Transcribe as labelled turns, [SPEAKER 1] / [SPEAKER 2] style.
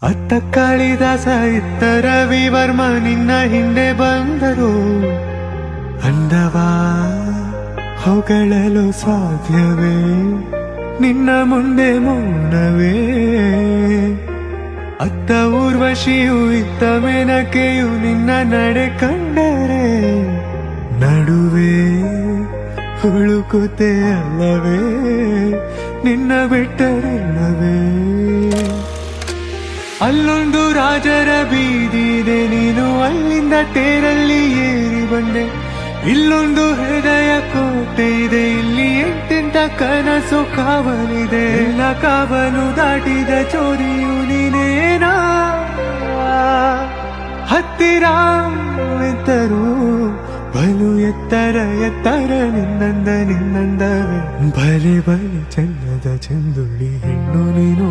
[SPEAKER 1] ಅತ್ತ ಕಾಳಿದಾಸ ಇತ್ತ ರವಿವರ್ಮ ನಿನ್ನ ಹಿಂದೆ ಬಂದರು. ಅಂದವಾ ಹೊಗಳಲು ಸಾಧ್ಯವೇ ನಿನ್ನ ಮುಂದೆ ಮೌನವೇ. ಅತ್ತ ಊರ್ವಶಿಯು ಇತ್ತ ಮೇನಕೆಯು ನಿನ್ನ ನಡೆ ಕಂಡರೆ ನಡುವೆ ಹುಳುಕುತ್ತೆ ಅಲ್ಲವೇ ನಿನ್ನ ಬಿಟ್ಟರಿಲ್ಲವೇ. ಅಲ್ಲೊಂದು ರಾಜರ ಬೀದಿದೆ ನೀನು ಅಲ್ಲಿಂದ ತೇರಲ್ಲಿ ಏರಿ ಬಂದೆ. ಇಲ್ಲೊಂದು ಹೃದಯ ಕೋಟೆ ಇದೆ ಇಲ್ಲಿ ಎಂತೆಂತ ಕನಸು ಕಾವಲಿದೆ. ಎಲ್ಲ ಕಾವಲು ದಾಟಿದ ಚೋರಿಯು ನೀನೇನಾ ಹತ್ತಿರ ಎತ್ತರು ಬಲು ಎತ್ತರ ಎತ್ತರ ನಿನ್ನಂದವೇ. ಬಲೆ ಬಲೆ ಚೆನ್ನದ ಚಂದುಳ್ಳಿ ಹೆಣ್ಣು ನೀನು.